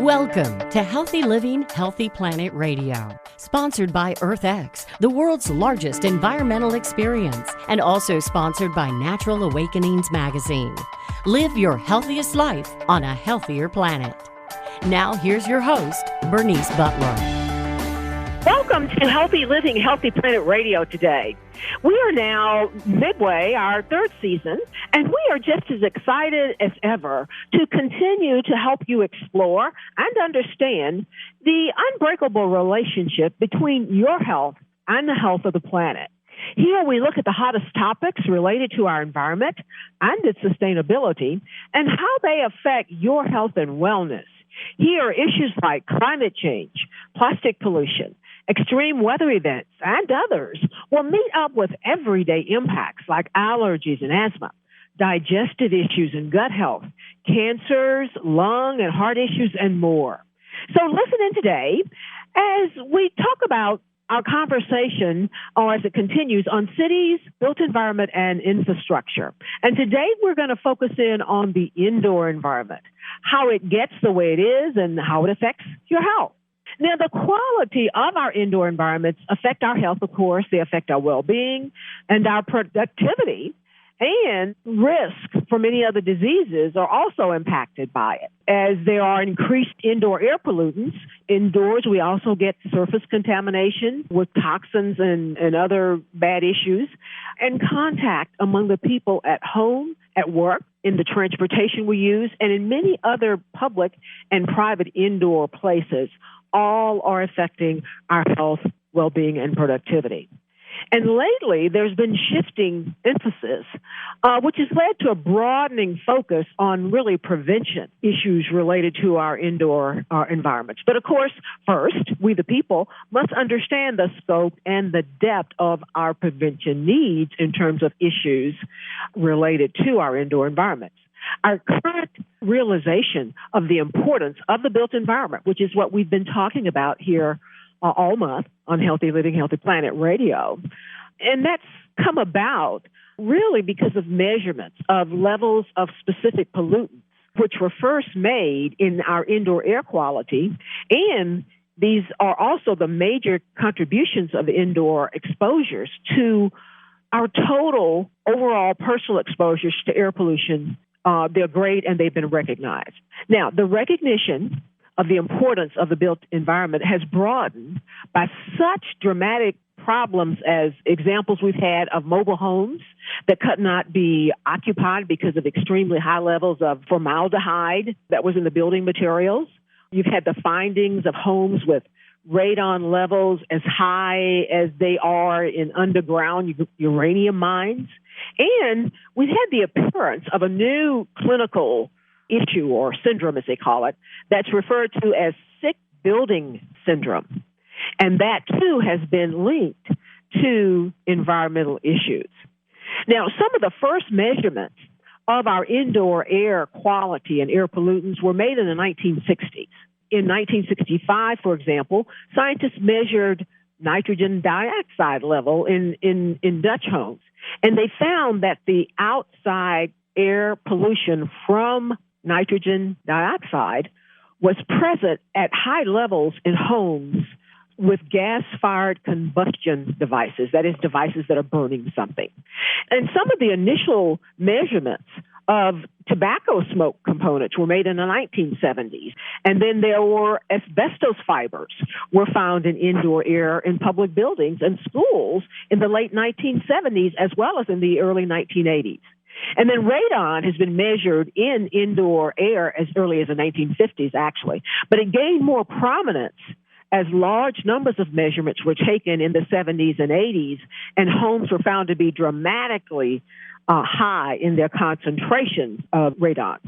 Welcome to Healthy Living, Healthy Planet Radio, sponsored by EarthX, the world's largest environmental experience, and also sponsored by Natural Awakenings magazine. Live your healthiest life on a healthier planet. Now here's your host, Bernice Butler. Welcome to Healthy Living, Healthy Planet Radio today. We are now midway, our third season, and we are just as excited as ever to continue to help you explore and understand the unbreakable relationship between your health and the health of the planet. Here we look at the hottest topics related to our environment and its sustainability and how they affect your health and wellness. Here are issues like climate change, plastic pollution, extreme weather events, and others will meet up with everyday impacts like allergies and asthma, digestive issues and gut health, cancers, lung and heart issues, and more. So listen in today as we talk about our conversation, or as it continues, on cities, built environment, and infrastructure. And today we're going to focus in on the indoor environment, how it gets the way it is, and how it affects your health. Now, the quality of our indoor environments affect our health, of course. They affect our well-being and our productivity, and risk for many other diseases are also impacted by it. As there are increased indoor air pollutants, indoors we also get surface contamination with toxins and other bad issues, and contact among the people at home, at work, in the transportation we use, and in many other public and private indoor places. All are affecting our health, well-being, and productivity. And lately, there's been shifting emphasis, which has led to a broadening focus on really prevention issues related to our indoor environments. But of course, first, we the people must understand the scope and the depth of our prevention needs in terms of issues related to our indoor environments. Our current realization of the importance of the built environment, which is what we've been talking about here all month on Healthy Living, Healthy Planet Radio. And that's come about really because of measurements of levels of specific pollutants, which were first made in our indoor air quality. And these are also the major contributions of indoor exposures to our total overall personal exposures to air pollution. They're great and they've been recognized. Now, the recognition of the importance of the built environment has broadened by such dramatic problems as examples we've had of mobile homes that could not be occupied because of extremely high levels of formaldehyde that was in the building materials. You've had the findings of homes with radon levels as high as they are in underground uranium mines. And we've had the appearance of a new clinical issue or syndrome, as they call it, that's referred to as sick building syndrome. And that, too, has been linked to environmental issues. Now, some of the first measurements of our indoor air quality and air pollutants were made in the 1960s. In 1965, for example, scientists measured nitrogen dioxide level in Dutch homes, and they found that the outside air pollution from nitrogen dioxide was present at high levels in homes with gas-fired combustion devices, that is, devices that are burning something. And some of the initial measurements of tobacco smoke components were made in the 1970s. And then there were asbestos fibers were found in indoor air in public buildings and schools in the late 1970s as well as in the early 1980s. And then radon has been measured in indoor air as early as the 1950s, actually. But it gained more prominence as large numbers of measurements were taken in the 70s and 80s, and homes were found to be dramatically high in their concentration of radon.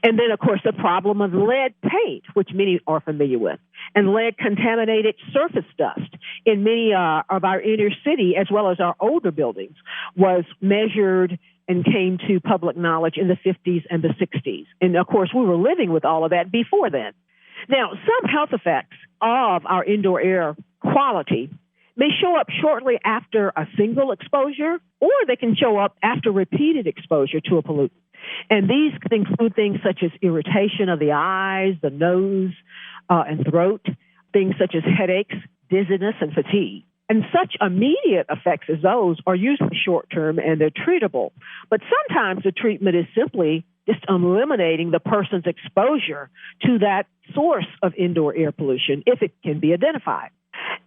And then, of course, the problem of lead paint, which many are familiar with, and lead-contaminated surface dust in many of our inner city, as well as our older buildings, was measured and came to public knowledge in the 50s and the 60s. And, of course, we were living with all of that before then. Now, some health effects of our indoor air quality may show up shortly after a single exposure, or they can show up after repeated exposure to a pollutant. And these could include things such as irritation of the eyes, the nose, and throat, things such as headaches, dizziness, and fatigue. And such immediate effects as those are usually short-term and they're treatable. But sometimes the treatment is simply just eliminating the person's exposure to that source of indoor air pollution if it can be identified.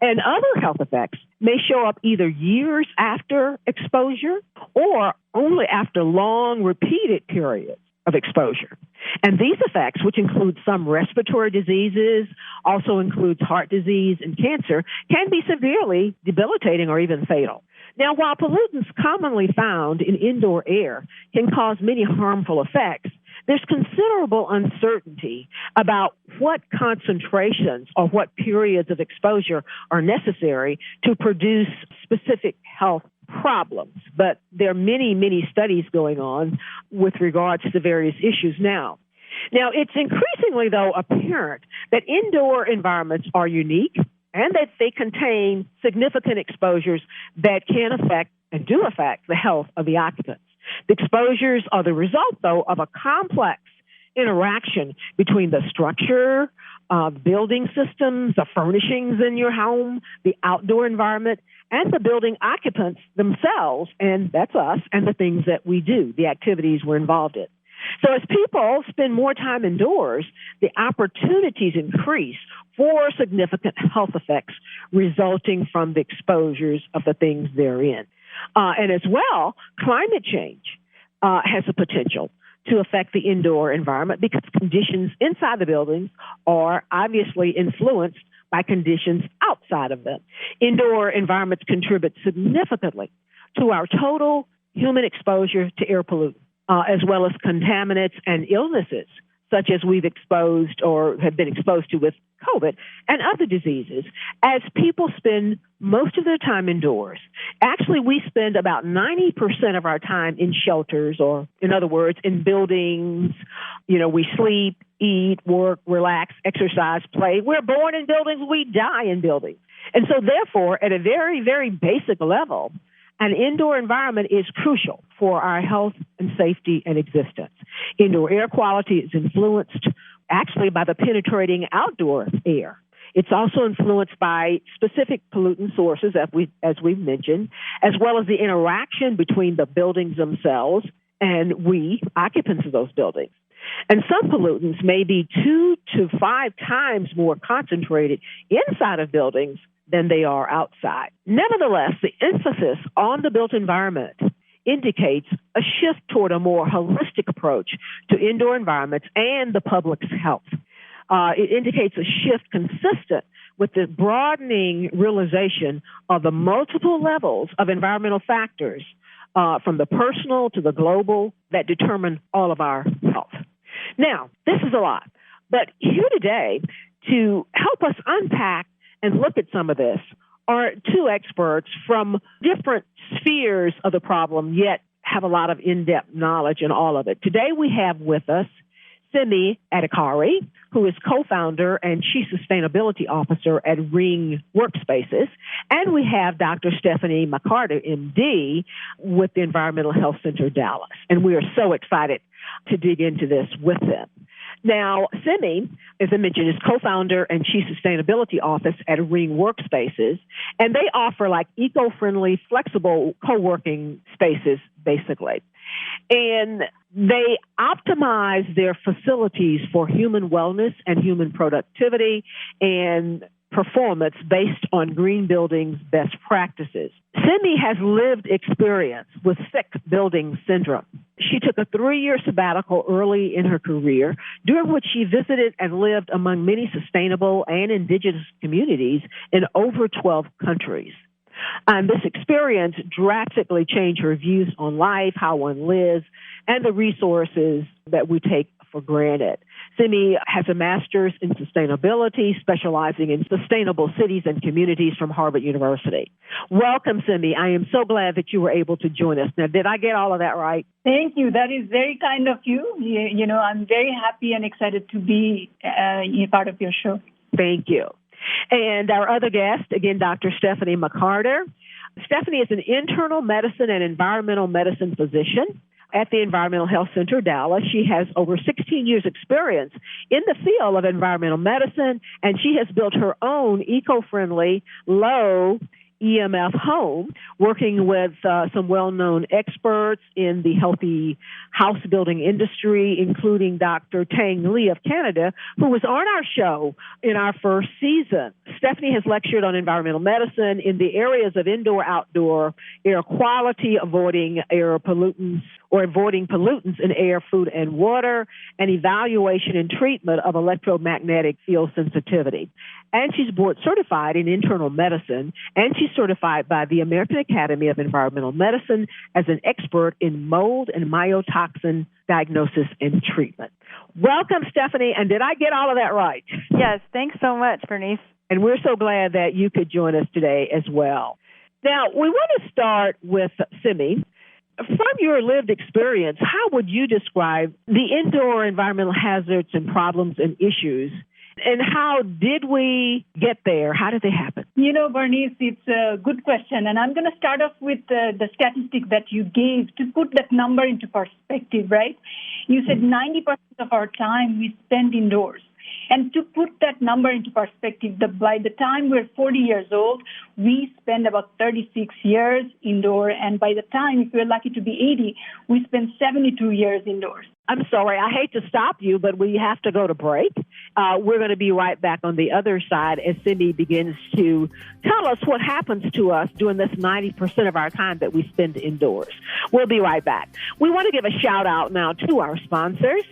And other health effects may show up either years after exposure or only after long repeated periods of exposure. And these effects, which include some respiratory diseases, also includes heart disease and cancer, can be severely debilitating or even fatal. Now, while pollutants commonly found in indoor air can cause many harmful effects, there's considerable uncertainty about what concentrations or what periods of exposure are necessary to produce specific health problems. But there are many, many studies going on with regards to various issues now. Now, it's increasingly, though, apparent that indoor environments are unique and that they contain significant exposures that can affect and do affect the health of the occupants. The exposures are the result, though, of a complex interaction between the structure, building systems, the furnishings in your home, the outdoor environment, and the building occupants themselves, and that's us, and the things that we do, the activities we're involved in. So as people spend more time indoors, the opportunities increase for significant health effects resulting from the exposures of the things they're in. And as well, climate change has the potential to affect the indoor environment because conditions inside the buildings are obviously influenced by conditions outside of them. Indoor environments contribute significantly to our total human exposure to air pollutants, as well as contaminants and illnesses, such as we've exposed or have been exposed to with COVID and other diseases. As people spend most of their time indoors, actually we spend about 90% of our time in shelters, or in other words, in buildings. You know, we sleep, eat, work, relax, exercise, play. We're born in buildings, we die in buildings. And so therefore, at a very, very basic level, an indoor environment is crucial for our health and safety and existence. Indoor air quality is influenced actually by the penetrating outdoor air. It's also influenced by specific pollutant sources, as we've mentioned, as well as the interaction between the buildings themselves and we, occupants of those buildings. And some pollutants may be 2 to 5 times more concentrated inside of buildings than they are outside. Nevertheless, the emphasis on the built environment indicates a shift toward a more holistic approach to indoor environments and the public's health. It indicates a shift consistent with the broadening realization of the multiple levels of environmental factors from the personal to the global that determine all of our health. Now, this is a lot, but here today to help us unpack and look at some of this are 2 experts from different spheres of the problem, yet have a lot of in-depth knowledge in all of it. Today we have with us Simee Adhikari, who is co-founder and chief sustainability officer at Ring Workspaces. And we have Dr. Stephanie McCarter, MD, with the Environmental Health Center Dallas. And we are so excited to dig into this with them. Now, Simee, as I mentioned, is co-founder and chief sustainability officer at Ring Workspaces, and they offer like eco-friendly, flexible co-working spaces, basically. And they optimize their facilities for human wellness and human productivity and performance based on green buildings best practices. Simee has lived experience with sick building syndrome. She took a 3-year sabbatical early in her career, during which she visited and lived among many sustainable and indigenous communities in over 12 countries. And this experience drastically changed her views on life, how one lives, and the resources that we take for granted. Simee has a master's in sustainability, specializing in sustainable cities and communities from Harvard University. Welcome, Simee. I am so glad that you were able to join us. Now, did I get all of that right? Thank you. That is very kind of you. You know, I'm very happy and excited to be part of your show. Thank you. And our other guest, again, Dr. Stephanie McCarter. Stephanie is an internal medicine and environmental medicine physician. at the Environmental Health Center, Dallas. She has over 16 years experience in the field of environmental medicine, and she has built her own eco-friendly, low EMF home, working with some well-known experts in the healthy house building industry, including Dr. Tang Lee of Canada, who was on our show in our first season. Stephanie has lectured on environmental medicine in the areas of indoor-outdoor air quality, avoiding air pollutants or avoiding pollutants in air, food, and water, and evaluation and treatment of electromagnetic field sensitivity. And she's board certified in internal medicine, and she's certified by the American Academy of Environmental Medicine as an expert in mold and mycotoxin diagnosis and treatment. Welcome, Stephanie, and did I get all of that right? Yes, thanks so much, Bernice. And we're so glad that you could join us today as well. Now, we want to start with Simee. From your lived experience, how would you describe the indoor environmental hazards and problems and issues? And how did we get there? How did they happen? Bernice, it's a good question. And I'm going to start off with the statistic that you gave to put that number into perspective, right? You said 90% of our time we spend indoors. And to put that number into perspective, by the time we're 40 years old, we spend about 36 years indoor. And by the time, if we're lucky to be 80, we spend 72 years indoors. I'm sorry, I hate to stop you, but we have to go to break. We're going to be right back on the other side as Simee begins to tell us what happens to us during this 90% of our time that we spend indoors. We'll be right back. We want to give a shout out now to our sponsors.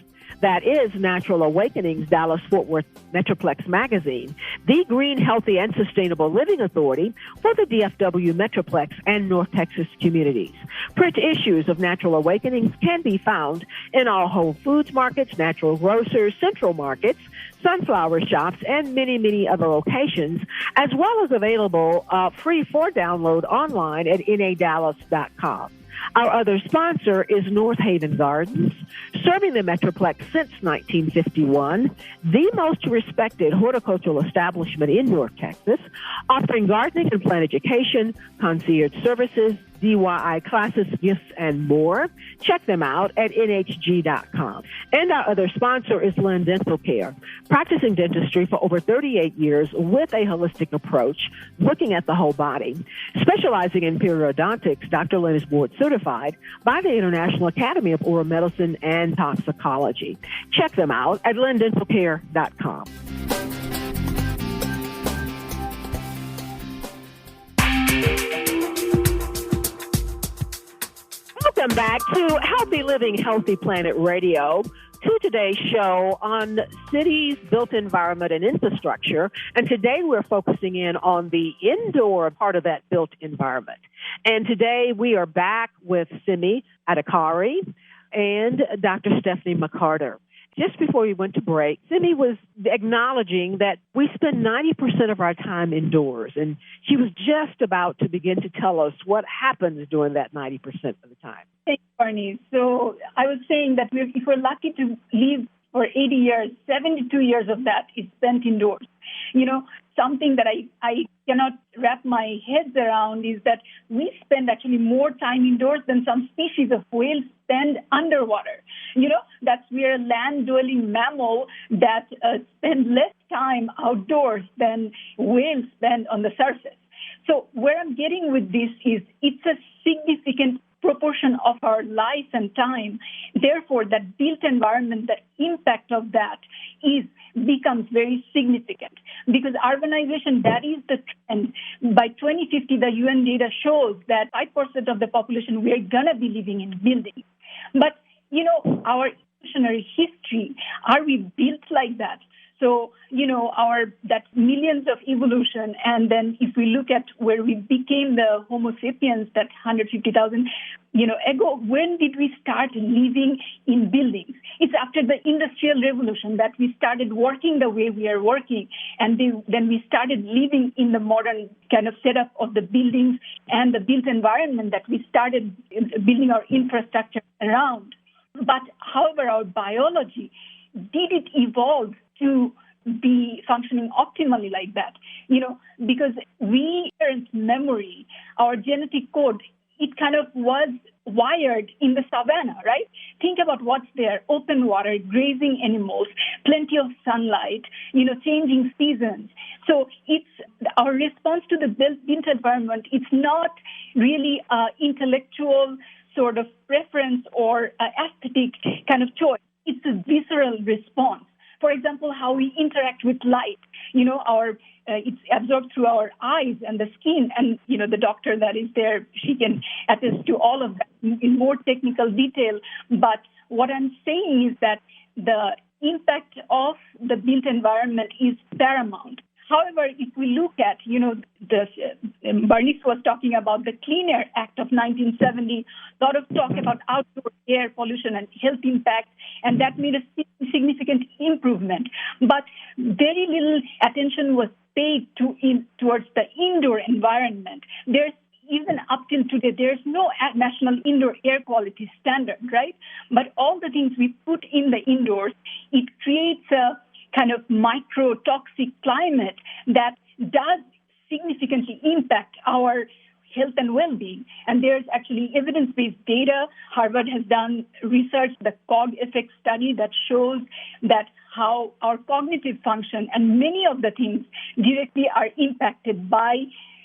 That is Natural Awakenings, Dallas-Fort Worth Metroplex Magazine, the green, healthy, and sustainable living authority for the DFW Metroplex and North Texas communities. Print issues of Natural Awakenings can be found in all Whole Foods markets, natural grocers, central markets, sunflower shops, and many, many other locations, as well as available free for download online at nadallas.com. Our other sponsor is North Haven Gardens, serving the Metroplex since 1951, the most respected horticultural establishment in North Texas, offering gardening and plant education, concierge services, DIY classes, gifts, and more. Check them out at nhg.com. And our other sponsor is Lynn Dental Care, practicing dentistry for over 38 years with a holistic approach, looking at the whole body. Specializing in periodontics, Dr. Lynn is board certified by the International Academy of Oral Medicine and Toxicology. Check them out at lynndentalcare.com. Welcome back to Healthy Living, Healthy Planet Radio, to today's show on cities, built environment, and infrastructure. And today we're focusing in on the indoor part of that built environment. And today we are back with Simee Adhikari and Dr. Stephanie McCarter. Just before we went to break, Simee was acknowledging that we spend 90% of our time indoors, and she was just about to begin to tell us what happens during that 90% of the time. Thanks, Barney. So I was saying that if we're lucky to live for 80 years, 72 years of that is spent indoors. Something that I cannot wrap my head around is that we spend actually more time indoors than some species of whales spend underwater. We're a land-dwelling mammal that spend less time outdoors than whales spend on the surface. So where I'm getting with this is it's a significant proportion of our life and time. Therefore, that built environment, the impact of that becomes very significant because urbanization, that is the trend. By 2050, the UN data shows that 5% of the population, we are going to be living in buildings. But, our evolutionary history, are we built like that? So, that millions of evolution, and then if we look at where we became the Homo sapiens, that 150,000, ago, when did we start living in buildings? It's after the Industrial Revolution that we started working the way we are working, and then we started living in the modern kind of setup of the buildings and the built environment that we started building our infrastructure around. But however, our biology, did it evolve to be functioning optimally like that? Because we inherent memory, our genetic code, it kind of was wired in the savannah, right? Think about what's there: open water, grazing animals, plenty of sunlight, changing seasons. So it's our response to the built environment. It's not really intellectual sort of preference or aesthetic kind of choice. It's a visceral response. For example, how we interact with light. It's absorbed through our eyes and the skin. And, the doctor that is there, she can attest to all of that in more technical detail. But what I'm saying is that the impact of the built environment is paramount. However, if we look at, Bernice was talking about the Clean Air Act of 1970, a lot of talk about outdoor air pollution and health impact, and that made a significant improvement. But very little attention was paid towards the indoor environment. Even up till today, there's no national indoor air quality standard, right? But all the things we put in the indoors, it creates a kind of micro-toxic climate that does significantly impact our health and well-being. And there's actually evidence-based data. Harvard has done research, the COG effect study, that shows that how our cognitive function and many of the things directly are impacted by,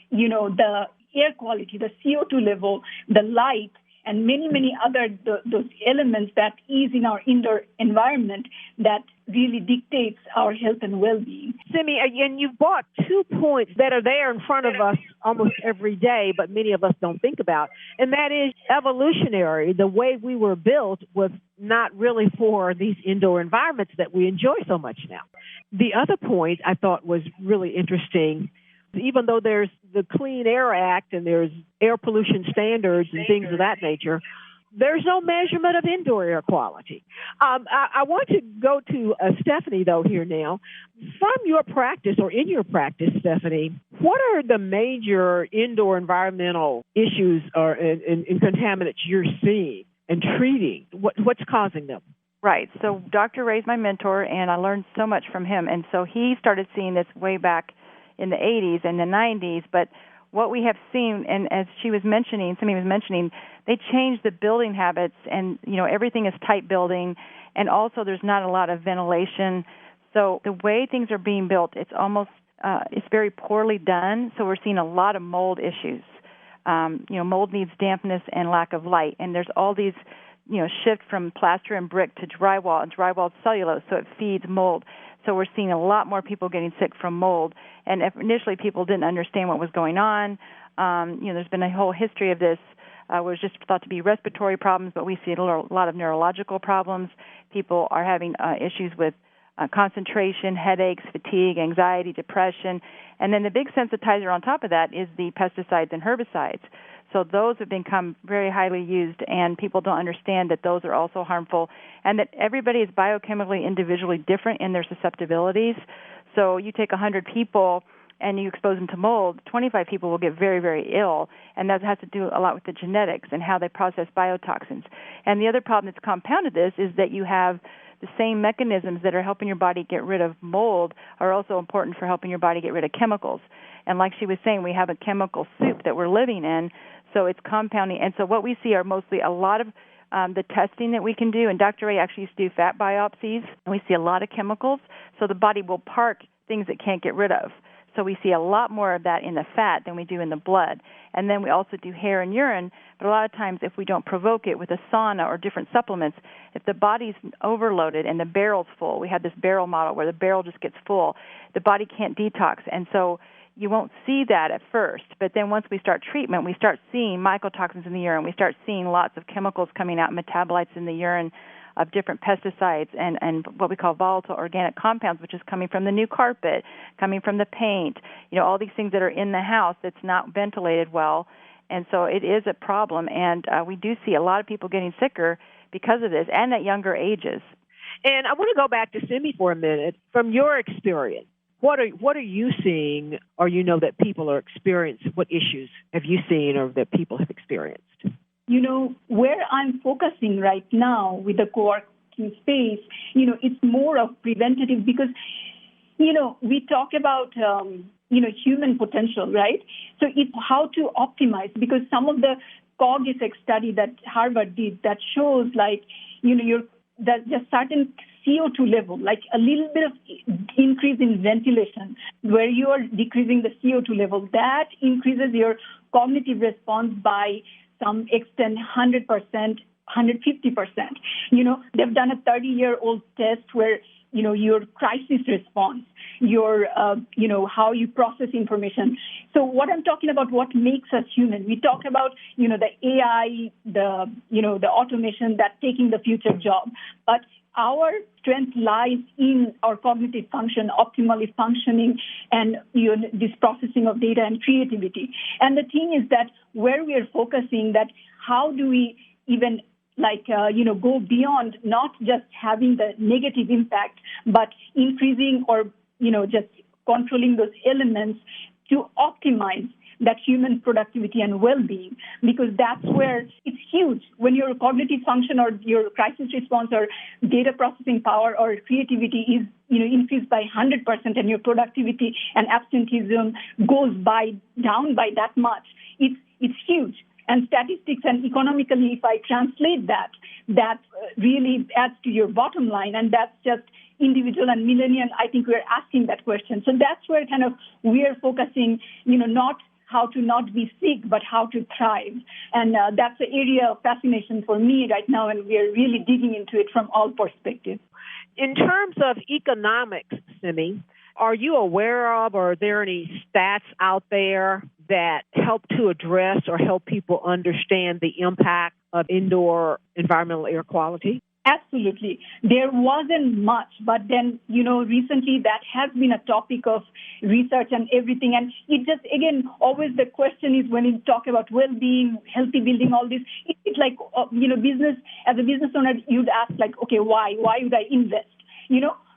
the air quality, the CO2 level, the light, and many, many other those elements that is in our indoor environment that really dictates our health and well-being. Simee, and you brought 2 points that are there in front of us almost every day, but many of us don't think about, and that is evolutionary. The way we were built was not really for these indoor environments that we enjoy so much now. The other point I thought was really interesting. Even though there's the Clean Air Act and there's air pollution standards and things of that nature, there's no measurement of indoor air quality. I want to go to Stephanie, though, here now. From your practice, or in your practice, Stephanie, what are the major indoor environmental issues or in contaminants you're seeing and treating? What's causing them? Right. So Dr. Ray's my mentor, and I learned so much from him. And so he started seeing this way back in the 80s and the 90s, but what we have seen, and as Simee was mentioning, they changed the building habits, and everything is tight building, and also there's not a lot of ventilation. So the way things are being built, it's almost it's very poorly done. So we're seeing a lot of mold issues. Mold needs dampness and lack of light, and there's all these shift from plaster and brick to drywall, and drywall is cellulose, so it feeds mold. So we're seeing a lot more people getting sick from mold. And initially people didn't understand what was going on. There's been a whole history of this. It was just thought to be respiratory problems, but we see a lot of neurological problems. People are having issues with concentration, headaches, fatigue, anxiety, depression. And then the big sensitizer on top of that is the pesticides and herbicides. So those have become very highly used, and people don't understand that those are also harmful, and that everybody is biochemically individually different in their susceptibilities. So you take 100 people and you expose them to mold, 25 people will get very, very ill, and that has to do a lot with the genetics and how they process biotoxins. And the other problem that's compounded this is that you have the same mechanisms that are helping your body get rid of mold are also important for helping your body get rid of chemicals. And like she was saying, we have a chemical soup that we're living in, so it's compounding. And so what we see are mostly a lot of the testing that we can do, and Dr. Ray actually used to do fat biopsies, and we see a lot of chemicals, so the body will park things it can't get rid of. So we see a lot more of that in the fat than we do in the blood. And then we also do hair and urine, but a lot of times if we don't provoke it with a sauna or different supplements, if the body's overloaded and the barrel's full, we have this barrel model where the barrel just gets full, the body can't detox. And so you won't see that at first, but then once we start treatment, we start seeing mycotoxins in the urine. We start seeing lots of chemicals coming out, metabolites in the urine of different pesticides and what we call volatile organic compounds, which is coming from the new carpet, coming from the paint, all these things that are in the house that's not ventilated well. And so it is a problem, and we do see a lot of people getting sicker because of this, and at younger ages. And I want to go back to Simee for a minute. From your experience, what are you seeing, or that people are experiencing? What issues have you seen or that people have experienced? Where I'm focusing right now with the co-working space, it's more of preventative because, we talk about, human potential, right? So it's how to optimize, because some of the cog effect study that Harvard did that shows that just certain CO2 level, like a little bit of increase in ventilation, where you are decreasing the CO2 level, that increases your cognitive response by some extent 100%, 150%. They've done a 30-year-old test where, your crisis response, your, how you process information. So what I'm talking about, what makes us human, we talk about, the AI, the automation that's taking the future job. But our strength lies in our cognitive function, optimally functioning, and this processing of data and creativity. And the thing is that where we are focusing, that how do we even go beyond not just having the negative impact, but increasing or, just controlling those elements to optimize that human productivity and well-being, because that's where it's huge. When your cognitive function or your crisis response or data processing power or creativity is, increased by 100% and your productivity and absenteeism goes down by that much, it's huge. And statistics and economically, if I translate that really adds to your bottom line, and that's just individual and millennial. I think we're asking that question. So that's where kind of we're focusing, not how to not be sick, but how to thrive. And that's an area of fascination for me right now, and we're really digging into it from all perspectives. In terms of economics, Simee, are you aware of, or are there any stats out there that help to address or help people understand the impact of indoor environmental air quality? Absolutely. There wasn't much, but then, recently that has been a topic of research and everything. And it just, again, always the question is when you talk about well-being, healthy building, all this, it's like, business, as a business owner, you'd ask like, okay, why would I invest?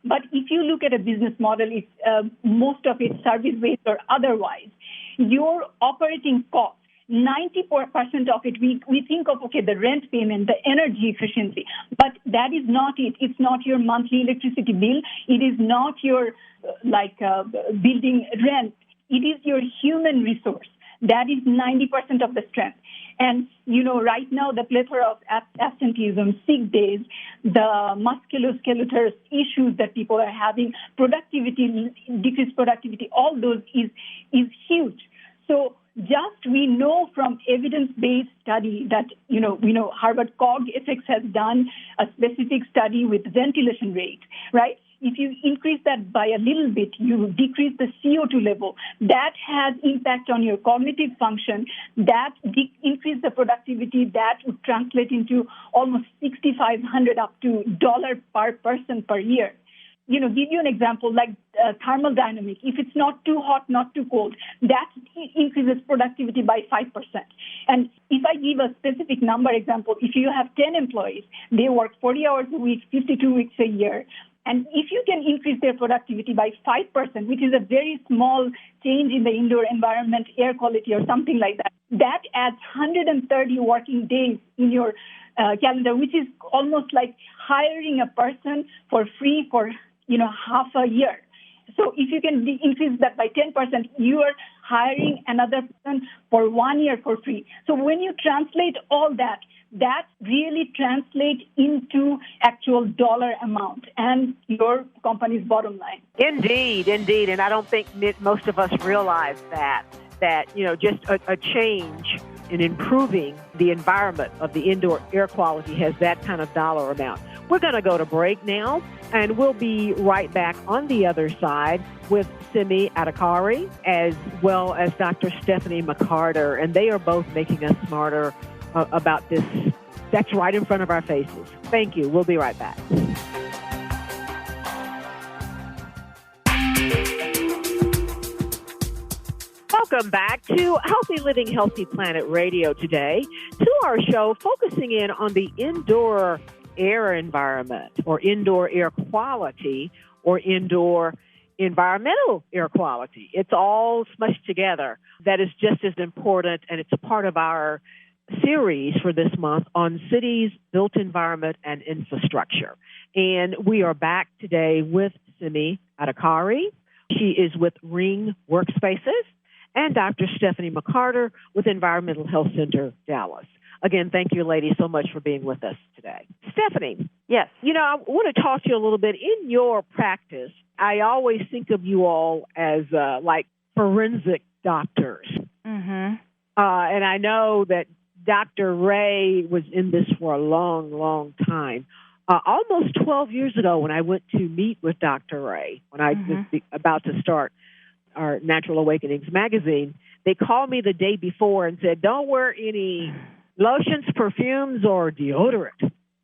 But if you look at a business model, it's most of it service-based or otherwise. Your operating costs, 94% of it, we think of, the rent payment, the energy efficiency, but that is not it. It's not your monthly electricity bill. It is not your, building rent. It is your human resource. That is 90% of the strength. And, right now, the plethora of absenteeism, sick days, the musculoskeletal issues that people are having, productivity, decreased productivity, all those is huge. So we know from evidence-based study that, Harvard Cog Effects has done a specific study with ventilation rate, right? If you increase that by a little bit, you decrease the CO2 level. That has impact on your cognitive function. That increase the productivity. That would translate into almost $6,500 up to $1 per person per year. Give you an example like thermal dynamic. If it's not too hot, not too cold, that increases productivity by 5%. And if I give a specific number example, if you have 10 employees, they work 40 hours a week, 52 weeks a year. And if you can increase their productivity by 5%, which is a very small change in the indoor environment, air quality or something like that, that adds 130 working days in your calendar, which is almost like hiring a person for free for half a year. So if you can increase that by 10%, you are hiring another person for 1 year for free. So when you translate all that really translates into actual dollar amount and your company's bottom line. Indeed. And I don't think most of us realize that just a change in improving the environment of the indoor air quality has that kind of dollar amount. We're going to go to break now, and we'll be right back on the other side with Simee Adhikari as well as Dr. Stephanie McCarter, and they are both making us smarter about this that's right in front of our faces. Thank you. We'll be right back. Welcome back to Healthy Living, Healthy Planet Radio today, to our show focusing in on the indoor air environment or indoor air quality or indoor environmental air quality. It's all smushed together. That is just as important, and it's a part of our series for this month on cities, built environment, and infrastructure. And we are back today with Simee Adhikari. She is with Ring Workspaces, and Dr. Stephanie McCarter with Environmental Health Center Dallas. again, thank you, ladies, so much for being with us today. Stephanie. Yes. I want to talk to you a little bit. In your practice, I always think of you all as like forensic doctors. Mm-hmm. And I know that Dr. Ray was in this for a long, long time. Almost 12 years ago when I went to meet with Dr. Ray, when I was about to start our Natural Awakenings magazine, they called me the day before and said, don't wear any lotions, perfumes, or deodorant.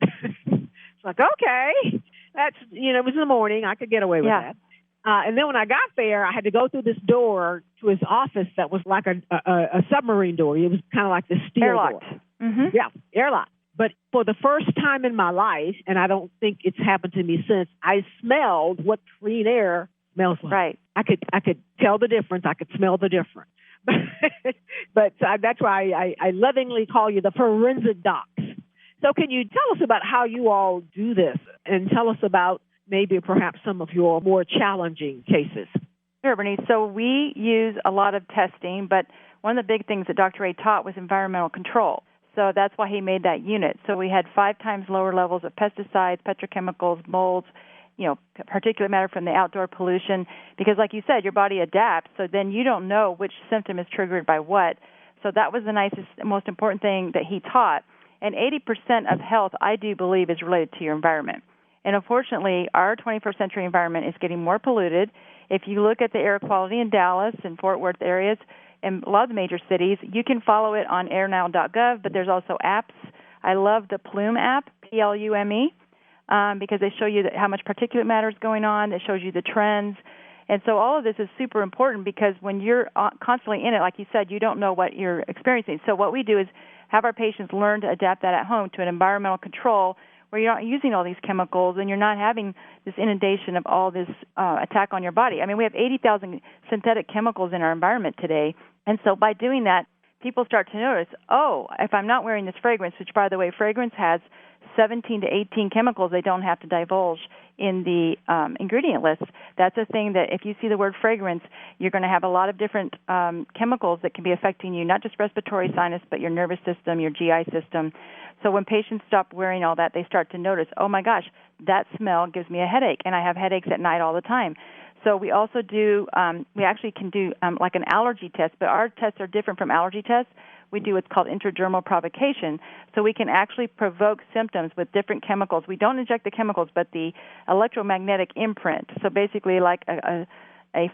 It's like, okay, that's, it was in the morning. I could get away with that. And then when I got there, I had to go through this door to his office that was like a submarine door. It was kind of like this steel airlocked door. Mm-hmm. Yeah, airlocked. But for the first time in my life, and I don't think it's happened to me since, I smelled what clean air smells like. Right. I could tell the difference. I could smell the difference. But that's why I lovingly call you the forensic docs. So can you tell us about how you all do this and tell us about maybe perhaps some of your more challenging cases? Sure, Bernice. So we use a lot of testing, but one of the big things that Dr. Ray taught was environmental control. So that's why he made that unit. So we had 5 times lower levels of pesticides, petrochemicals, molds, particulate matter from the outdoor pollution, because like you said, your body adapts, so then you don't know which symptom is triggered by what. So that was the nicest, most important thing that he taught. And 80% of health, I do believe, is related to your environment. And unfortunately, our 21st century environment is getting more polluted. If you look at the air quality in Dallas and Fort Worth areas, and a lot of the major cities, you can follow it on airnow.gov, but there's also apps. I love the Plume app, Plume, because they show you how much particulate matter is going on. It shows you the trends. And so all of this is super important because when you're constantly in it, like you said, you don't know what you're experiencing. So what we do is have our patients learn to adapt that at home to an environmental control where you're not using all these chemicals and you're not having this inundation of all this attack on your body. I mean, we have 80,000 synthetic chemicals in our environment today. And so by doing that, people start to notice, if I'm not wearing this fragrance, which, by the way, fragrance has 17 to 18 chemicals they don't have to divulge in the ingredient list. That's a thing that if you see the word fragrance, you're going to have a lot of different chemicals that can be affecting you, not just respiratory, sinus, but your nervous system, your GI system. So when patients stop wearing all that, they start to notice, oh, my gosh, that smell gives me a headache, and I have headaches at night all the time. So we also do, we actually can do like an allergy test, but our tests are different from allergy tests. We do what's called intradermal provocation. So we can actually provoke symptoms with different chemicals. We don't inject the chemicals, but the electromagnetic imprint. So basically like a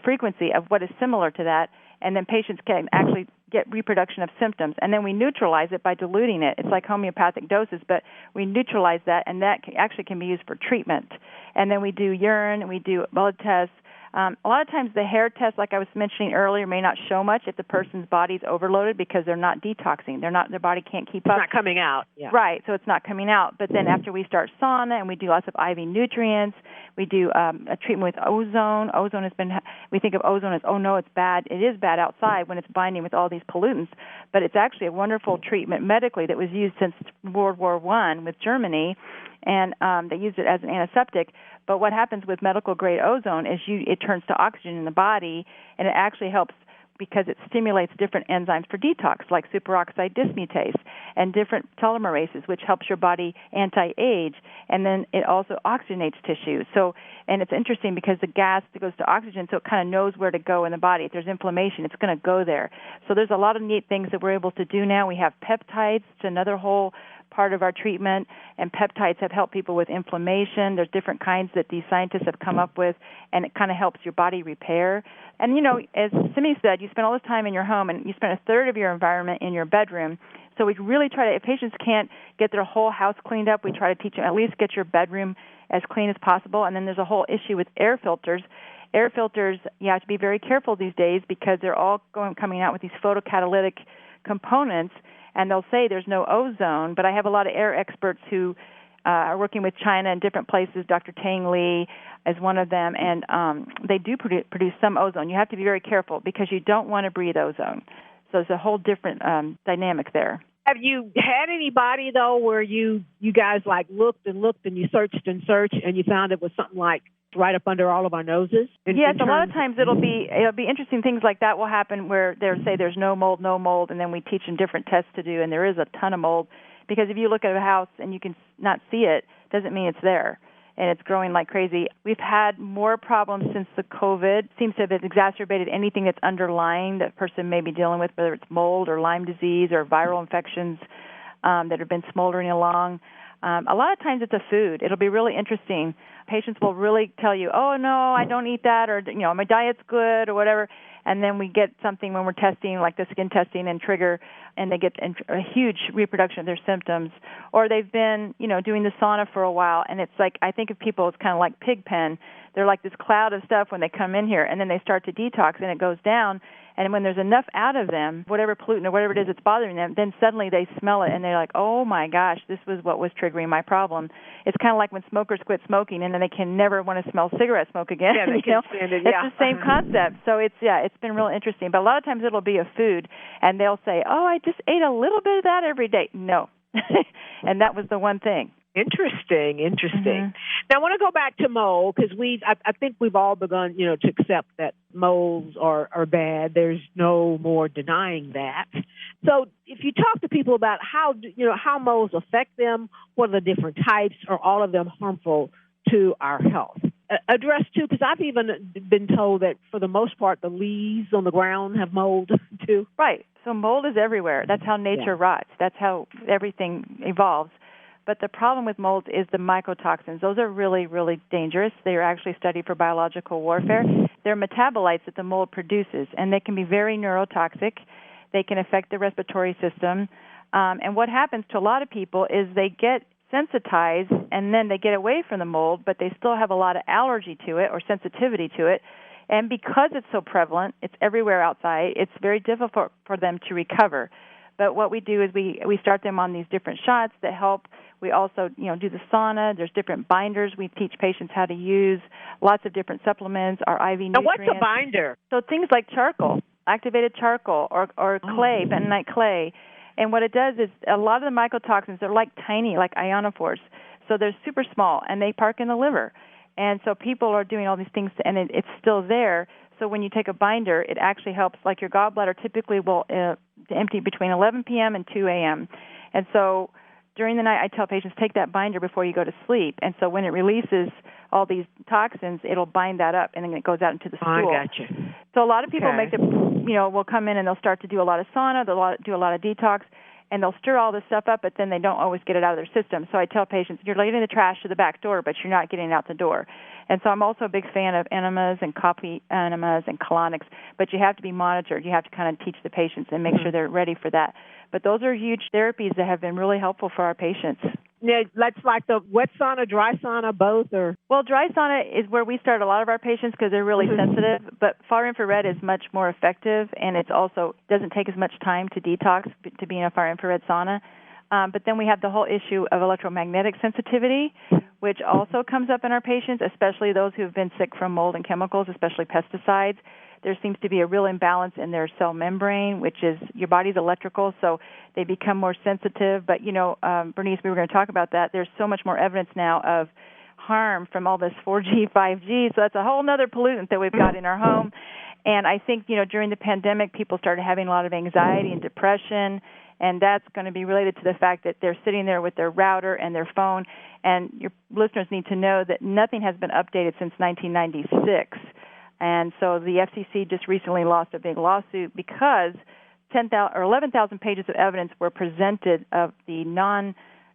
frequency of what is similar to that, and then patients can actually get reproduction of symptoms. And then we neutralize it by diluting it. It's like homeopathic doses, but we neutralize that, and that actually can be used for treatment. And then we do urine, and we do blood tests. A lot of times the hair test, like I was mentioning earlier, may not show much if the person's body's overloaded because they're not detoxing. Their body can't keep up. It's not coming out. Yeah. Right, so it's not coming out. But then after we start sauna and we do lots of IV nutrients, we do a treatment with ozone. Ozone has been, we think of ozone as, oh no, it's bad. It is bad outside when it's binding with all these pollutants, but it's actually a wonderful treatment medically that was used since World War I with Germany, and they used it as an antiseptic. But what happens with medical-grade ozone is it turns to oxygen in the body, and it actually helps because it stimulates different enzymes for detox, like superoxide dismutase and different telomerases, which helps your body anti-age, and then it also oxygenates tissue. So, and it's interesting because the gas that goes to oxygen, so it kind of knows where to go in the body. If there's inflammation, it's going to go there. So there's a lot of neat things that we're able to do now. We have peptides. It's another whole part of our treatment, and peptides have helped people with inflammation. There's different kinds that these scientists have come up with, and it kind of helps your body repair. And, as Simee said, you spend all this time in your home, and you spend a third of your environment in your bedroom. So we really try to, if patients can't get their whole house cleaned up, we try to teach them at least get your bedroom as clean as possible. And then there's a whole issue with air filters. Air filters, you have to be very careful these days because they're all coming out with these photocatalytic components, and they'll say there's no ozone, but I have a lot of air experts who are working with China and different places. Dr. Tang Li is one of them, and they do produce some ozone. You have to be very careful because you don't want to breathe ozone. So it's a whole different dynamic there. Have you had anybody, though, where you guys, looked and you searched and searched and you found it was something like right up under all of our noses? Yes, a lot of times it'll be interesting. Things like that will happen where they'll say there's no mold, and then we teach them different tests to do, and there is a ton of mold. Because if you look at a house and you can not see it, doesn't mean it's there, and it's growing like crazy. We've had more problems since the COVID. Seems to have exacerbated anything that's underlying that person may be dealing with, whether it's mold or Lyme disease or viral infections that have been smoldering along. A lot of times it's a food. It'll be really interesting. Patients will really tell you, oh, no, I don't eat that, or, my diet's good or whatever. And then we get something when we're testing, like the skin testing and trigger, and they get a huge reproduction of their symptoms. Or they've been, doing the sauna for a while, and it's like, I think of people as kind of like pig pen. They're like this cloud of stuff when they come in here, and then they start to detox, and it goes down. And when there's enough out of them, whatever pollutant or whatever it is that's bothering them, then suddenly they smell it, and they're like, oh, my gosh, this was what was triggering my problem. It's kind of like when smokers quit smoking, and then they can never want to smell cigarette smoke again. Yeah, they can stand it, yeah. It's the same concept. So it's been real interesting. But a lot of times it'll be a food, and they'll say, oh, I just ate a little bit of that every day. No. And that was the one thing. Interesting. Mm-hmm. Now, I want to go back to mold because I think we've all begun, to accept that molds are bad. There's no more denying that. So, if you talk to people about how molds affect them, what are the different types, are all of them harmful to our health? Address too, because I've even been told that for the most part, the leaves on the ground have mold too. Right. So mold is everywhere. That's how nature rots. That's how everything evolves. But the problem with mold is the mycotoxins. Those are really, really dangerous. They are actually studied for biological warfare. They're metabolites that the mold produces, and they can be very neurotoxic. They can affect the respiratory system. And what happens to a lot of people is they get sensitized, and then they get away from the mold, but they still have a lot of allergy to it or sensitivity to it. And because it's so prevalent, it's everywhere outside, it's very difficult for them to recover. But what we do is we start them on these different shots that help. We also, do the sauna. There's different binders we teach patients how to use, lots of different supplements, our IV nutrients. Now, what's a binder? So things like charcoal, activated charcoal, or clay, bentonite clay. And what it does is a lot of the mycotoxins are like tiny, like ionophores. So they're super small, and they park in the liver. And so people are doing all these things, and it's still there. So when you take a binder, it actually helps. Like your gallbladder typically will empty between 11 p.m. and 2 a.m. And so during the night, I tell patients, take that binder before you go to sleep. And so when it releases all these toxins, it'll bind that up, and then it goes out into the stool. I got you. So a lot of people will come in and they'll start to do a lot of sauna, they'll do a lot of detox, and they'll stir all this stuff up, but then they don't always get it out of their system. So I tell patients, you're leaving the trash to the back door, but you're not getting it out the door. And so I'm also a big fan of enemas and coffee enemas and colonics, but you have to be monitored. You have to kind of teach the patients and make sure they're ready for that. But those are huge therapies that have been really helpful for our patients. Yeah, that's like the wet sauna, dry sauna, both, or? Well, dry sauna is where we start a lot of our patients because they're really sensitive, but far infrared is much more effective, and it's also doesn't take as much time to detox to be in a far infrared sauna. But then we have the whole issue of electromagnetic sensitivity, which also comes up in our patients, especially those who have been sick from mold and chemicals, especially pesticides. There seems to be a real imbalance in their cell membrane, which is your body's electrical, so they become more sensitive. But, Bernice, we were going to talk about that. There's so much more evidence now of harm from all this 4G, 5G, so that's a whole other pollutant that we've got in our home. And I think, during the pandemic, people started having a lot of anxiety and depression, and that's going to be related to the fact that they're sitting there with their router and their phone. And your listeners need to know that nothing has been updated since 1996. And so the FCC just recently lost a big lawsuit because 11,000 pages of evidence were presented of the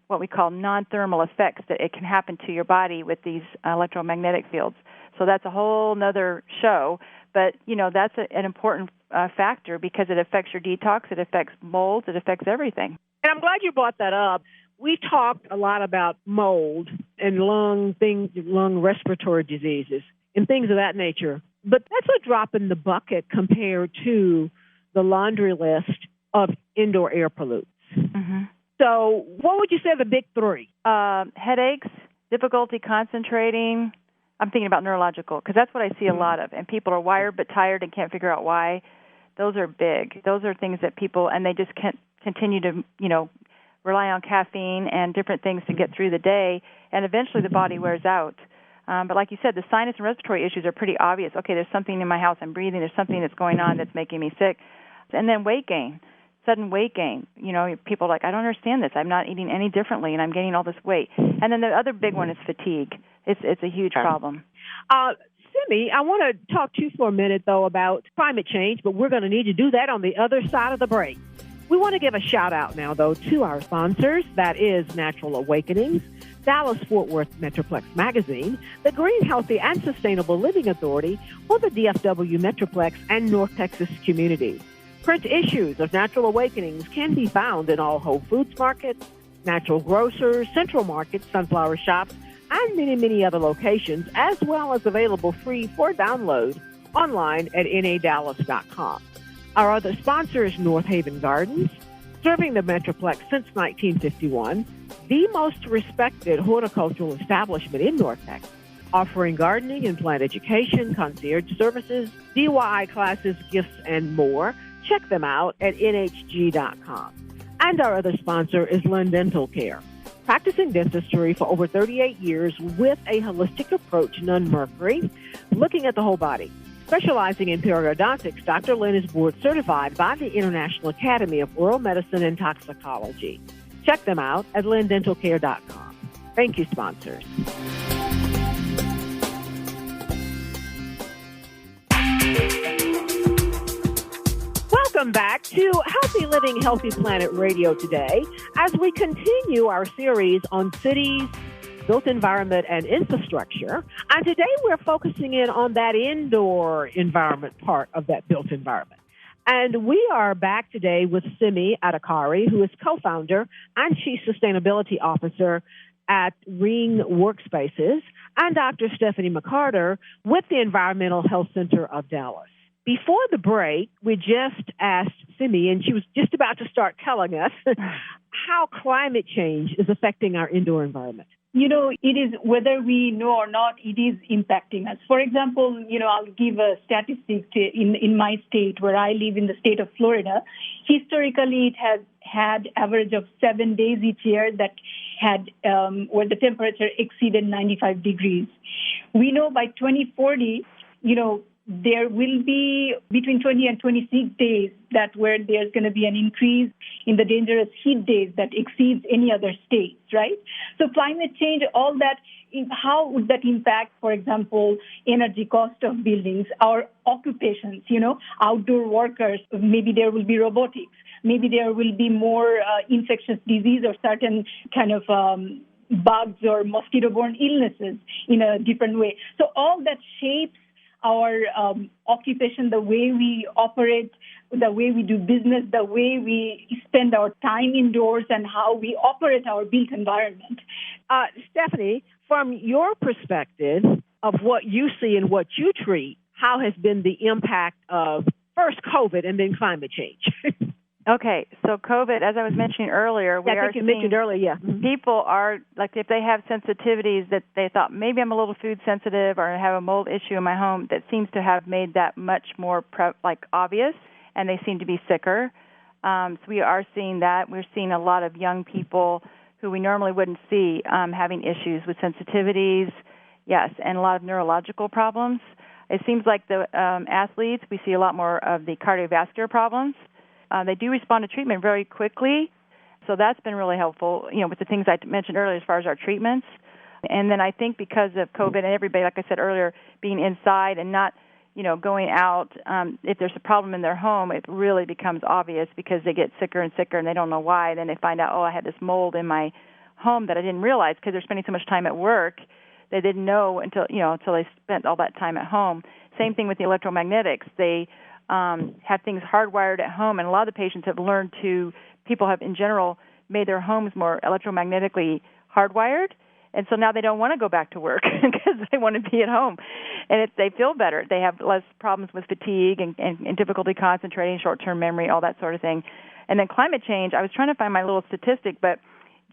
what we call non-thermal effects that it can happen to your body with these electromagnetic fields. So that's a whole nother show. But, that's an important factor because it affects your detox, it affects molds, it affects everything. And I'm glad you brought that up. We talked a lot about mold and lung respiratory diseases and things of that nature. But that's a drop in the bucket compared to the laundry list of indoor air pollutants. Mm-hmm. So what would you say are the big three? Headaches, difficulty concentrating. I'm thinking about neurological because that's what I see a lot of. And people are wired but tired and can't figure out why. Those are big. Those are things that people, and they just can't continue to, rely on caffeine and different things to get through the day. And eventually the body wears out. But like you said, the sinus and respiratory issues are pretty obvious. Okay, there's something in my house I'm breathing. There's something that's going on that's making me sick. And then weight gain, sudden weight gain. People are like, I don't understand this. I'm not eating any differently, and I'm gaining all this weight. And then the other big one is fatigue. It's a huge problem. Simee, I want to talk to you for a minute, though, about climate change, but we're going to need to do that on the other side of the break. We want to give a shout-out now, though, to our sponsors. That is Natural Awakenings, Dallas-Fort Worth Metroplex Magazine, the Green, Healthy, and Sustainable Living Authority for the DFW Metroplex and North Texas community. Print issues of Natural Awakenings can be found in all Whole Foods markets, natural grocers, central markets, sunflower shops, and many, many other locations, as well as available free for download online at nadallas.com. Our other sponsor is North Haven Gardens, serving the Metroplex since 1951, the most respected horticultural establishment in North Texas, offering gardening and plant education, concierge services, DIY classes, gifts, and more. Check them out at nhg.com. And our other sponsor is Lynn Dental Care, practicing dentistry for over 38 years with a holistic approach, none mercury, looking at the whole body. Specializing in periodontics, Dr. Lynn is board certified by the International Academy of Oral Medicine and Toxicology. Check them out at lindentalcare.com. Thank you, sponsors. Welcome back to Healthy Living, Healthy Planet Radio today as we continue our series on cities, built environment, and infrastructure. And today we're focusing in on that indoor environment part of that built environment. And we are back today with Simee Adhikari, who is co-founder and chief sustainability officer at Ring Workspaces, and Dr. Stephanie McCarter with the Environmental Health Center of Dallas. Before the break, we just asked Simee, and she was just about to start telling us how climate change is affecting our indoor environment. It is, whether we know or not, it is impacting us. For example, I'll give a statistic in my state where I live, in the state of Florida. Historically, it has had average of 7 days each year that had where the temperature exceeded 95 degrees. We know by 2040, there will be between 20 and 26 days that where there's going to be an increase in the dangerous heat days that exceeds any other states, right? So climate change, all that, how would that impact, for example, energy cost of buildings, our occupations, outdoor workers? Maybe there will be robotics. Maybe there will be more infectious disease or certain kind of bugs or mosquito-borne illnesses in a different way. So all that shapes our occupation, the way we operate, the way we do business, the way we spend our time indoors, and how we operate our built environment. Stephanie, from your perspective of what you see and what you treat, how has been the impact of first COVID and then climate change? Okay, so COVID, as I was mentioning earlier, people are, like, if they have sensitivities that they thought, maybe I'm a little food sensitive or I have a mold issue in my home, that seems to have made that much more obvious, and they seem to be sicker. So we are seeing that. We're seeing a lot of young people who we normally wouldn't see having issues with sensitivities, yes, and a lot of neurological problems. It seems like the athletes, we see a lot more of the cardiovascular problems. They do respond to treatment very quickly, so that's been really helpful, with the things I mentioned earlier as far as our treatments. And then I think because of COVID and everybody, like I said earlier, being inside and not, going out, if there's a problem in their home, it really becomes obvious because they get sicker and sicker and they don't know why. Then they find out, I had this mold in my home that I didn't realize because they're spending so much time at work. They didn't know until they spent all that time at home. Same thing with the electromagnetics. They have things hardwired at home, and a lot of the patients have learned people have in general made their homes more electromagnetically hardwired, and so now they don't want to go back to work because they want to be at home, and they feel better. They have less problems with fatigue and difficulty concentrating, short-term memory, all that sort of thing. And then climate change, I was trying to find my little statistic, but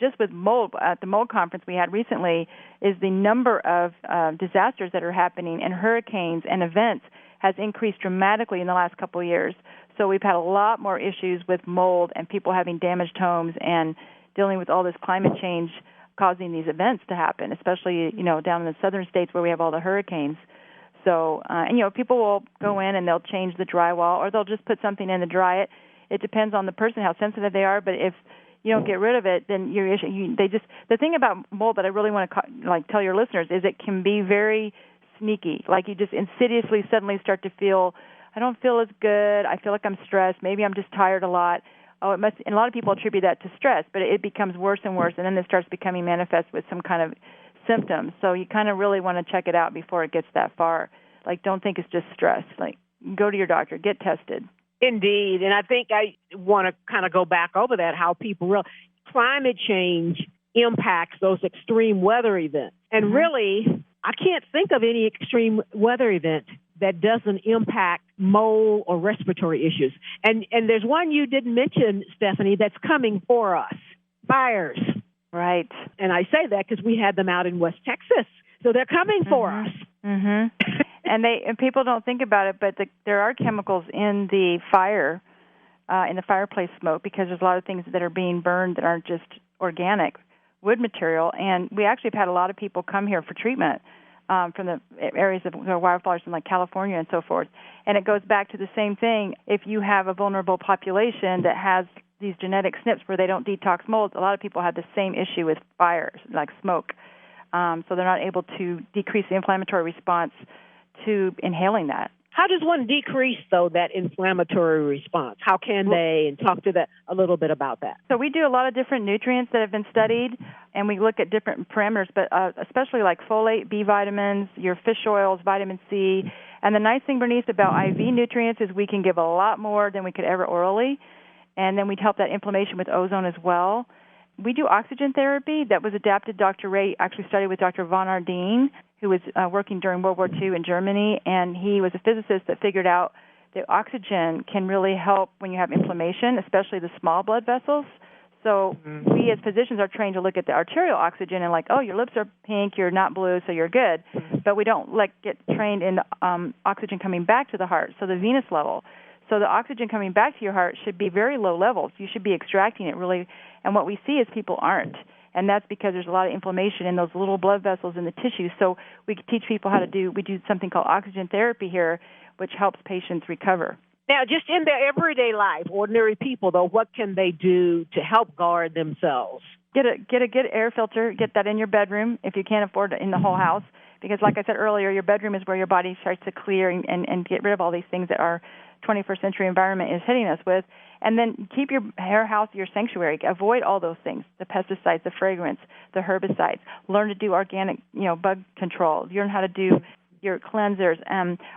just with mold, at the mold conference we had recently, is the number of disasters that are happening and hurricanes and events has increased dramatically in the last couple of years. So we've had a lot more issues with mold and people having damaged homes and dealing with all this climate change causing these events to happen, especially, down in the southern states where we have all the hurricanes. So, people will go in and they'll change the drywall, or they'll just put something in to dry it. It depends on the person, how sensitive they are, but if you don't get rid of it, then the thing about mold that I really want to tell your listeners is it can be very sneaky. Like you just insidiously suddenly start to feel, I don't feel as good. I feel like I'm stressed. Maybe I'm just tired a lot. Oh, it must. And a lot of people attribute that to stress, but it becomes worse and worse, and then it starts becoming manifest with some kind of symptoms. So you kind of really want to check it out before it gets that far. Like, don't think it's just stress. Like, go to your doctor, get tested. Indeed, and I think I want to kind of go back over that, how climate change impacts those extreme weather events. And really, I can't think of any extreme weather event that doesn't impact mold or respiratory issues. And there's one you didn't mention, Stephanie, that's coming for us, fires. Right. And I say that because we had them out in West Texas. So they're coming for us. Mm-hmm. And people don't think about it, but there are chemicals in the fire, in the fireplace smoke, because there's a lot of things that are being burned that aren't just organic wood material. And we actually have had a lot of people come here for treatment from the areas of wildfires in like California and so forth. And it goes back to the same thing. If you have a vulnerable population that has these genetic SNPs where they don't detox mold, a lot of people have the same issue with fires, like smoke. So they're not able to decrease the inflammatory response to inhaling that. How does one decrease, though, that inflammatory response? How can they? And talk to that a little bit about that. So we do a lot of different nutrients that have been studied, and we look at different parameters, but especially like folate, B vitamins, your fish oils, vitamin C. And the nice thing, Bernice, about IV nutrients is we can give a lot more than we could ever orally, and then we'd help that inflammation with ozone as well. We do oxygen therapy that was adapted. Dr. Ray actually studied with Dr. von Ardeen, who was working during World War II in Germany, and he was a physicist that figured out that oxygen can really help when you have inflammation, especially the small blood vessels. So we as physicians are trained to look at the arterial oxygen and like, oh, your lips are pink, you're not blue, so you're good. But we don't get trained in oxygen coming back to the heart, so the venous level. So the oxygen coming back to your heart should be very low levels. You should be extracting it really. And what we see is people aren't. And that's because there's a lot of inflammation in those little blood vessels in the tissue. So we teach people we do something called oxygen therapy here, which helps patients recover. Now, just in their everyday life, ordinary people, though, what can they do to help guard themselves? Get a good air filter. Get that in your bedroom if you can't afford it in the whole house. Because like I said earlier, your bedroom is where your body starts to clear and get rid of all these things that our 21st century environment is hitting us with. And then keep your hair house your sanctuary. Avoid all those things, the pesticides, the fragrance, the herbicides. Learn to do organic, bug control. Learn how to do your cleansers,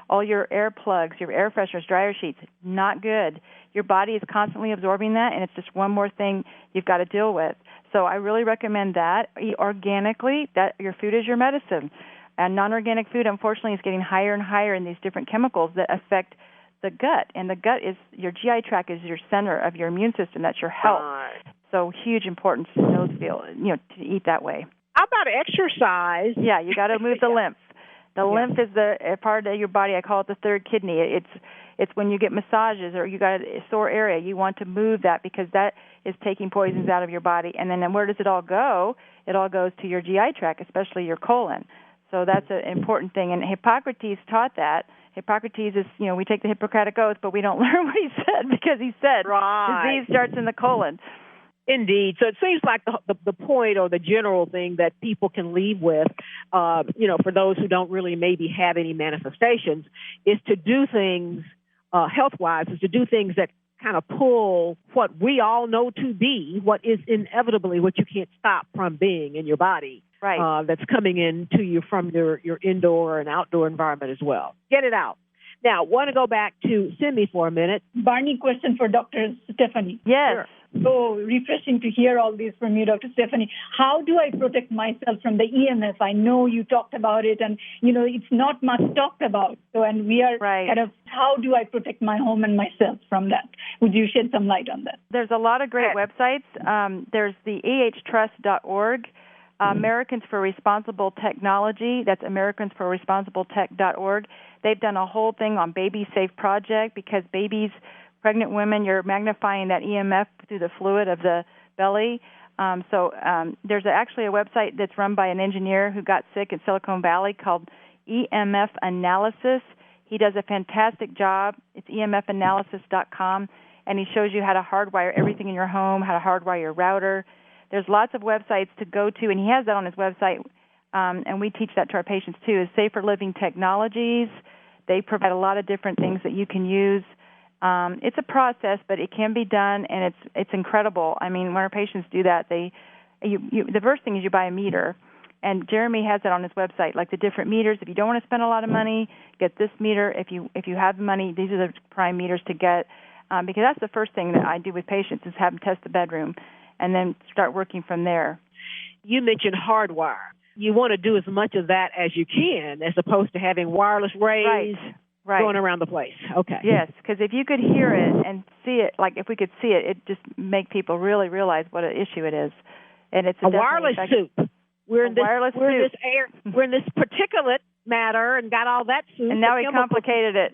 all your air plugs, your air fresheners, dryer sheets. Not good. Your body is constantly absorbing that, and it's just one more thing you've got to deal with. So I really recommend that. Eat organically. That your food is your medicine. And non-organic food, unfortunately, is getting higher and higher in these different chemicals that affect the gut. And the gut is your GI tract is your center of your immune system. That's your health. So huge importance in those fields, to eat that way. How about exercise? Yeah, you got to move the lymph. The lymph is the part of your body. I call it the third kidney. It's when you get massages or you got a sore area, you want to move that because that is taking poisons out of your body. And then where does it all go? It all goes to your GI tract, especially your colon. So that's an important thing. And Hippocrates taught that. Hippocrates is, we take the Hippocratic Oath, but we don't learn what he said because he said disease starts in the colon. Indeed. So it seems like the point or the general thing that people can leave with, for those who don't really maybe have any manifestations, is to do things health-wise, is to do things that kind of pull what we all know to be, what is inevitably what you can't stop from being in your body. Right. That's coming into you from your indoor and outdoor environment as well. Get it out. Now, I want to go back to Simee for a minute. Barney, question for Dr. Stephanie. Yes. Sure. So refreshing to hear all this from you, Dr. Stephanie. How do I protect myself from the EMF? I know you talked about it, and, it's not much talked about. So, and we are kind of, how do I protect my home and myself from that? Would you shed some light on that? There's a lot of great websites. There's the ehtrust.org. Americans for Responsible Technology. That's americansforresponsibletech.org. They've done a whole thing on Baby Safe Project because babies, pregnant women, you're magnifying that EMF through the fluid of the belly. There's actually a website that's run by an engineer who got sick in Silicon Valley called EMF Analysis. He does a fantastic job. It's emfanalysis.com, and he shows you how to hardwire everything in your home, how to hardwire your router. There's lots of websites to go to, and he has that on his website, and we teach that to our patients too, is Safer Living Technologies. They provide a lot of different things that you can use. It's a process, but it can be done, and it's incredible. I mean, when our patients do that, the first thing is you buy a meter, and Jeremy has that on his website, like the different meters. If you don't want to spend a lot of money, get this meter. If you have the money, these are the prime meters to get, because that's the first thing that I do with patients is have them test the bedroom, and then start working from there. You mentioned hardwire. You want to do as much of that as you can, as opposed to having wireless rays. Right. Going around the place. Okay. Yes, because if you could hear it and see it, like if we could see it, it just make people really realize what an issue it is. And it's a wireless soup. We're in this air. We're in this particulate matter and got all that soup. And now we complicated it.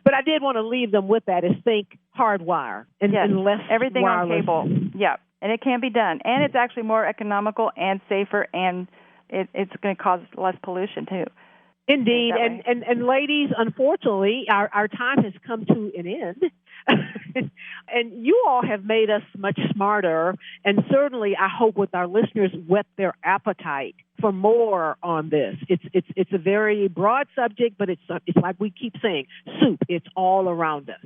But I did want to leave them with that: is think hardwire and less everything wireless. On cable. Yeah, and it can be done, and it's actually more economical and safer, and it's going to cause less pollution too. Indeed, and ladies, unfortunately, our time has come to an end, and you all have made us much smarter, and certainly, I hope with our listeners, whet their appetite for more on this. It's a very broad subject, but it's like we keep saying, soup. It's all around us.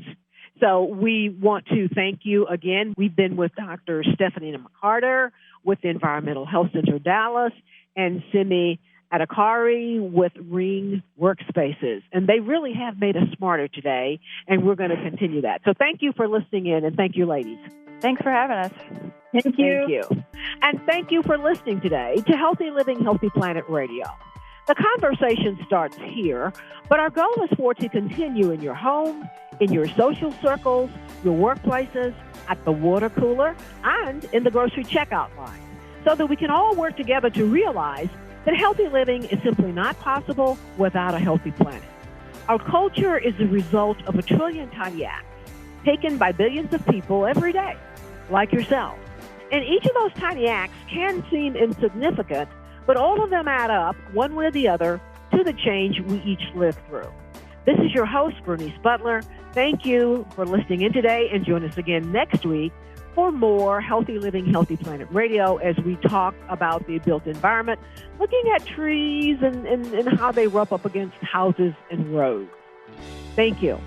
So we want to thank you again. We've been with Dr. Stephanie McCarter with the Environmental Health Center Dallas and Simee Adhikari with Ring Workspaces. And they really have made us smarter today, and we're going to continue that. So thank you for listening in, and thank you, ladies. Thanks for having us. Thank you. Thank you. And thank you for listening today to Healthy Living, Healthy Planet Radio. The conversation starts here, but our goal is for it to continue in your home, in your social circles, your workplaces, at the water cooler, and in the grocery checkout line, so that we can all work together to realize that healthy living is simply not possible without a healthy planet. Our culture is the result of 1 trillion tiny acts taken by billions of people every day, like yourself. And each of those tiny acts can seem insignificant, but all of them add up, one way or the other, to the change we each live through. This is your host, Bernice Butler. Thank you for listening in today, and join us again next week for more Healthy Living, Healthy Planet Radio as we talk about the built environment, looking at trees and how they rub up against houses and roads. Thank you.